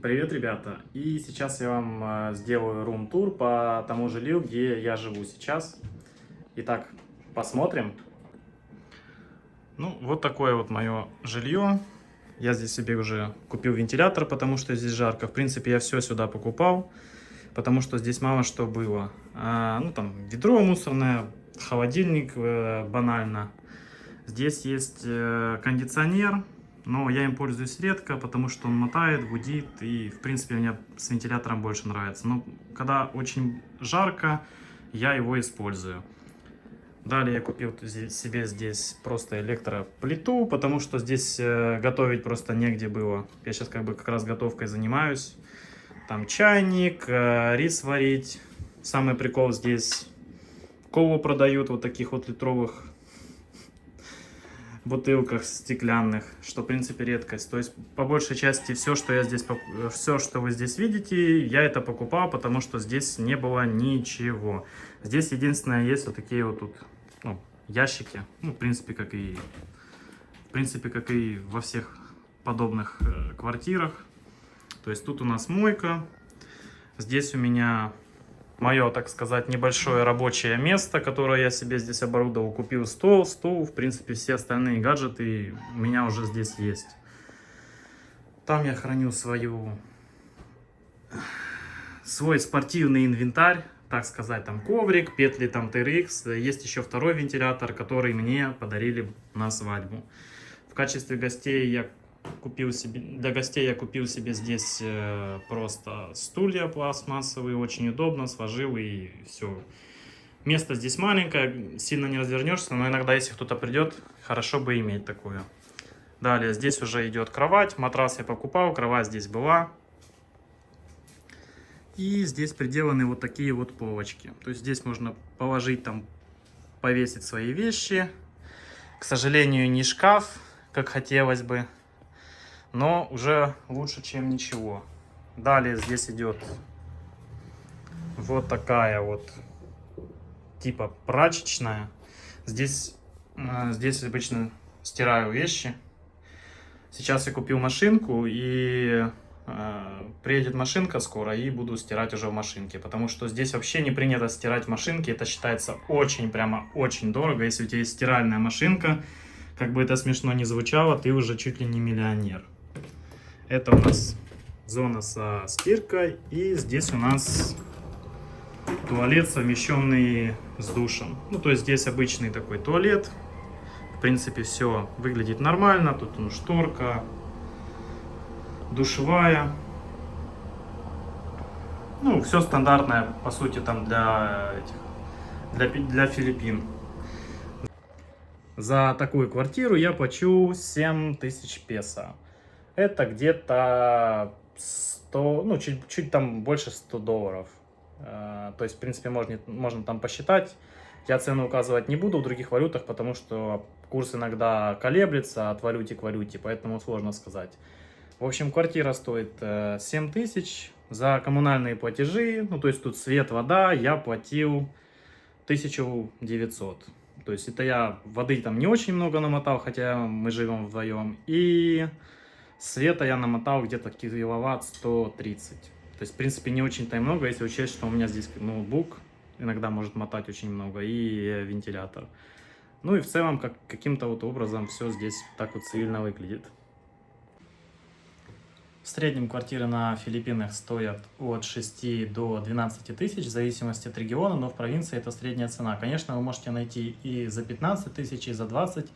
Привет, ребята! И сейчас я вам сделаю рум-тур по тому жилью, где я живу сейчас. Итак, посмотрим. Ну, вот такое вот мое жилье. Я здесь себе уже купил вентилятор, потому что здесь жарко. В принципе, я все сюда покупал, потому что здесь мало что было. Ну, там, ведро мусорное, холодильник банально. Здесь есть кондиционер. Но я им пользуюсь редко, потому что он мотает, гудит, и, в принципе, мне с вентилятором больше нравится. Но когда очень жарко, я его использую. Далее я купил себе здесь просто электроплиту, потому что здесь готовить просто негде было. Я сейчас как раз готовкой занимаюсь. Там чайник, рис варить. Самый прикол здесь: колу продают вот таких вот литровых бутылках стеклянных, что в принципе редкость. То есть по большей части все, что вы здесь видите, я это покупал, потому что здесь не было ничего. Здесь единственное есть вот такие вот тут, ну, ящики, ну, в принципе как и во всех подобных квартирах. То есть тут у нас мойка, здесь у меня мое, так сказать, небольшое рабочее место, которое я себе здесь оборудовал. Купил стол, стул, в принципе, все остальные гаджеты у меня уже здесь есть. Там я храню свой спортивный инвентарь, так сказать, там коврик, петли там TRX. Есть еще второй вентилятор, который мне подарили на свадьбу. В качестве гостей для гостей я купил себе здесь просто стулья пластмассовые, очень удобно, сложил и все. Место здесь маленькое, сильно не развернешься, но иногда, если кто-то придет, хорошо бы иметь такое. Далее здесь уже идет кровать, матрас я покупал, кровать здесь была. И здесь приделаны вот такие вот полочки. То есть здесь можно положить, там, повесить свои вещи. К сожалению, не шкаф, как хотелось бы, но уже лучше, чем ничего. Далее здесь идет вот такая вот типа прачечная. Здесь обычно стираю вещи. Сейчас я купил машинку, и приедет машинка скоро, и буду стирать уже в машинке, потому что здесь вообще не принято стирать в машинке. Это считается очень, прямо очень дорого. Если у тебя есть стиральная машинка, как бы это смешно ни звучало, ты уже чуть ли не миллионер. Это у нас зона со стиркой, и здесь у нас туалет, совмещенный с душем. Ну, то есть здесь обычный такой туалет. В принципе, все выглядит нормально. Тут шторка, душевая. Ну, все стандартное, по сути, там для Филиппин. За такую квартиру я плачу 7000 песо. Это где-то 100, ну, чуть там больше 100 долларов. То есть, в принципе, можно там посчитать. Я цену указывать не буду в других валютах, потому что курс иногда колеблется от валюты к валюте, поэтому сложно сказать. В общем, квартира стоит 7000. За коммунальные платежи, ну, то есть тут свет, вода, я платил 1900. То есть это я воды там не очень много намотал, хотя мы живем вдвоем. И света я намотал где-то киловатт 130. То есть, в принципе, не очень-то и много, если учесть, что у меня здесь ноутбук иногда может мотать очень много, и вентилятор. Ну и в целом, каким-то вот образом все здесь так вот цивильно выглядит. В среднем квартиры на Филиппинах стоят от 6 до 12 тысяч, в зависимости от региона, но в провинции это средняя цена. Конечно, вы можете найти и за 15 тысяч, и за 20,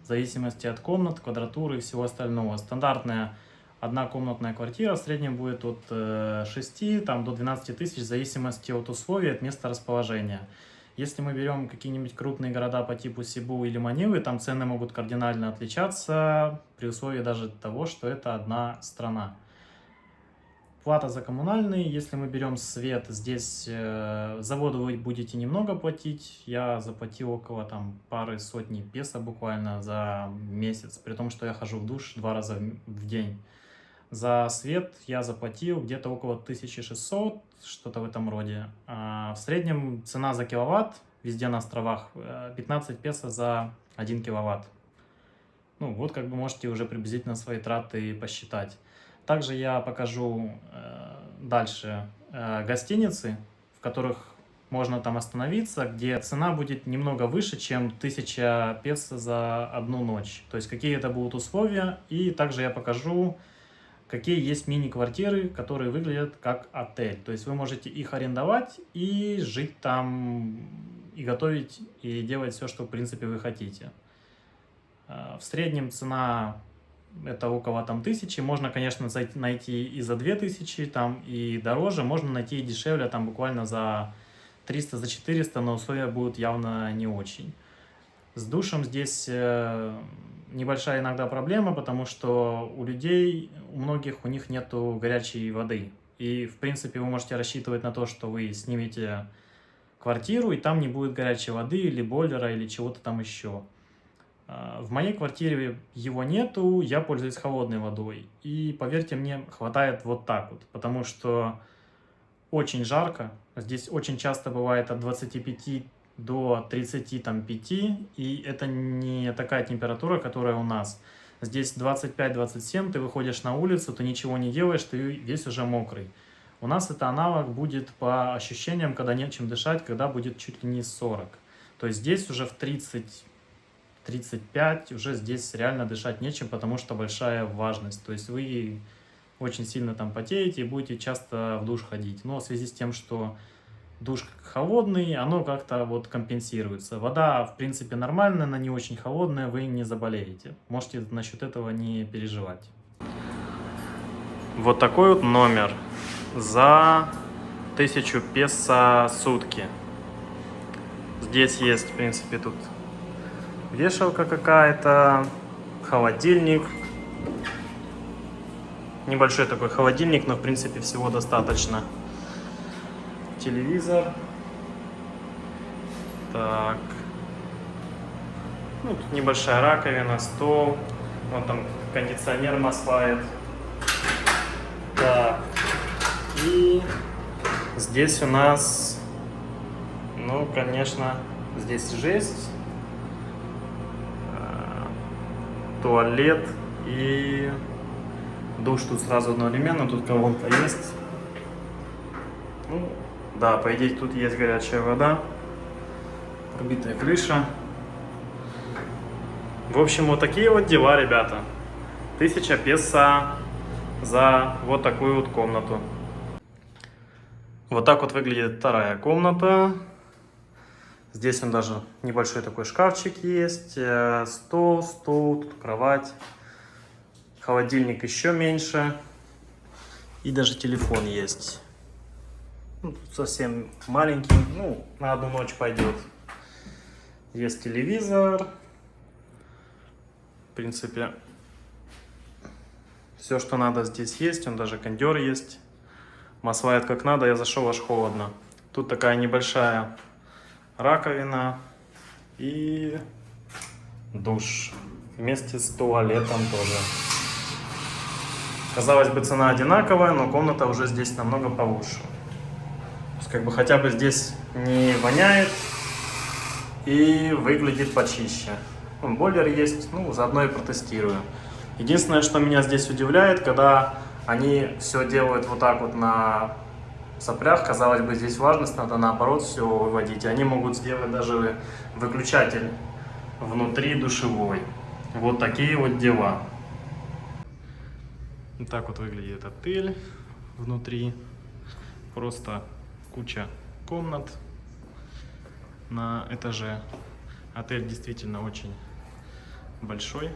в зависимости от комнат, квадратуры и всего остального. Стандартная однокомнатная квартира в среднем будет от 6 там, до 12 тысяч, в зависимости от условий, от места расположения. Если мы берем какие-нибудь крупные города по типу Сибу или Манилы, там цены могут кардинально отличаться, при условии даже того, что это одна страна. Плата за коммунальный, если мы берем свет, здесь за воду вы будете немного платить. Я заплатил около там пары сотни песо буквально за месяц, при том, что я хожу в душ 2 раза в день. За свет я заплатил где-то около 1600, что-то в этом роде. В среднем цена за киловатт везде на островах 15 песо за 1 киловатт. Ну вот как бы можете уже приблизительно свои траты посчитать. Также я покажу дальше гостиницы, в которых можно там остановиться, где цена будет немного выше, чем 1000 песо за одну ночь. То есть какие это будут условия. И также я покажу, какие есть мини-квартиры, которые выглядят как отель. То есть вы можете их арендовать и жить там, и готовить, и делать все, что в принципе вы хотите. В среднем цена это около там 1000. Можно, конечно, найти и за 2000, там, и дороже. Можно найти и дешевле, там буквально за 300, за 400, но условия будут явно не очень. С душем здесь небольшая иногда проблема, потому что у людей, у многих, у них нету горячей воды. И, в принципе, вы можете рассчитывать на то, что вы снимете квартиру, и там не будет горячей воды, или бойлера, или чего-то там еще. В моей квартире его нету, я пользуюсь холодной водой. И, поверьте мне, хватает вот так вот, потому что очень жарко. Здесь очень часто бывает от 25 до 35, и это не такая температура, которая у нас. Здесь 25-27, ты выходишь на улицу, ты ничего не делаешь, ты весь уже мокрый. У нас это аналог будет по ощущениям, когда нечем дышать, когда будет чуть ли не 40. То есть здесь уже в 30-35 уже здесь реально дышать нечем, потому что большая влажность. То есть вы очень сильно там потеете и будете часто в душ ходить. Но в связи с тем, что душ холодный, оно как-то вот компенсируется. Вода, в принципе, нормальная, она не очень холодная, вы не заболеете. Можете насчет этого не переживать. Вот такой вот номер за 1000 песо сутки. Здесь есть, в принципе, тут вешалка какая-то, холодильник. Небольшой такой холодильник, но, в принципе, всего достаточно. Телевизор. Так. Ну, тут небольшая раковина, стол. Вон там кондиционер маслает. Так. И здесь у нас, ну, конечно, здесь жесть. Туалет и душ тут сразу одновременно. Тут колонка есть. Ну, да, по идее тут есть горячая вода, пробитая крыша. В общем, вот такие вот дела, ребята. 1000 песо за вот такую вот комнату. Вот так вот выглядит вторая комната. Здесь он даже небольшой такой шкафчик есть, стол, тут кровать, холодильник еще меньше и даже телефон есть. Ну, тут совсем маленький, ну, на одну ночь пойдет. Есть телевизор. В принципе, все, что надо, здесь есть. Он даже кондер есть. Маслает как надо, я зашел, аж холодно. Тут такая небольшая раковина и душ. Вместе с туалетом тоже. Казалось бы, цена одинаковая, но комната уже здесь намного получше. Как бы хотя бы здесь не воняет и выглядит почище. Бойлер есть, ну, заодно и протестирую. Единственное, что меня здесь удивляет, когда они все делают вот так вот на соплях, казалось бы, здесь влажность, надо наоборот все выводить. Они могут сделать даже выключатель внутри душевой. Вот такие вот дела. Вот так вот выглядит отель внутри. Просто куча комнат на этаже. Отель действительно очень большой.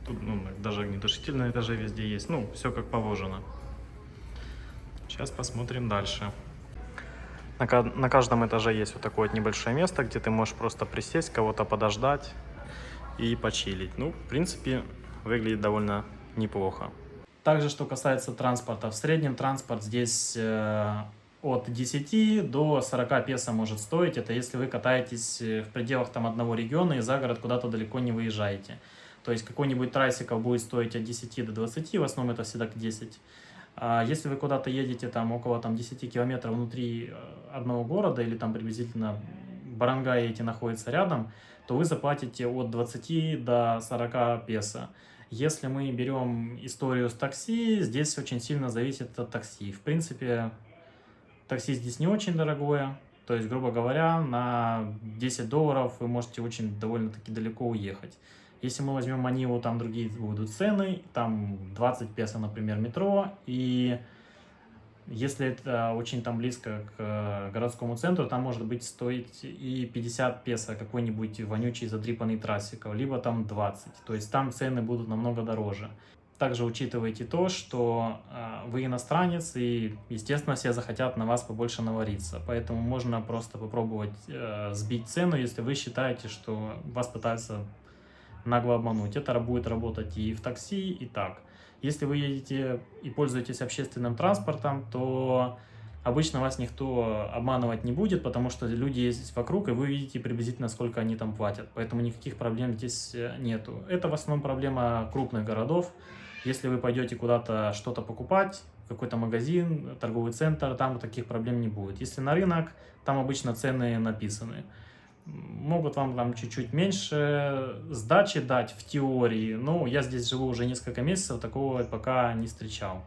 Тут, ну, даже огнетушитель на этаже везде есть. Ну, все как положено. Сейчас посмотрим дальше. На каждом этаже есть вот такое вот небольшое место, где ты можешь просто присесть, кого-то подождать и почилить. Ну, в принципе, выглядит довольно неплохо. Также, что касается транспорта. В среднем транспорт здесь от 10 до 40 песо может стоить. Это если вы катаетесь в пределах там одного региона и за город куда-то далеко не выезжаете. То есть какой-нибудь трайсикл будет стоить от 10 до 20, в основном это всегда к 10. А если вы куда-то едете там около там, 10 километров внутри одного города или там приблизительно барангаи эти находятся рядом, то вы заплатите от 20 до 40 песо. Если мы берем историю с такси, здесь очень сильно зависит от такси. В принципе, такси здесь не очень дорогое. То есть, грубо говоря, на $10 вы можете очень довольно-таки далеко уехать. Если мы возьмем Манилу, там другие будут цены, там 20 песо, например, метро, и если это очень там близко к городскому центру, там может быть стоить и 50 песо какой-нибудь вонючий задрипанный трассиков, либо там 20. То есть там цены будут намного дороже. Также учитывайте то, что вы иностранец, и, естественно, все захотят на вас побольше навариться. Поэтому можно просто попробовать сбить цену, если вы считаете, что вас пытаются нагло обмануть. Это будет работать и в такси, и так. Если вы едете и пользуетесь общественным транспортом, то обычно вас никто обманывать не будет, потому что люди есть вокруг, и вы видите приблизительно, сколько они там платят. Поэтому никаких проблем здесь нету. Это в основном проблема крупных городов. Если вы пойдете куда-то что-то покупать, какой-то магазин, торговый центр, там таких проблем не будет. Если на рынок, там обычно цены написаны. Могут вам там чуть-чуть меньше сдачи дать в теории, но я здесь живу уже несколько месяцев, такого пока не встречал.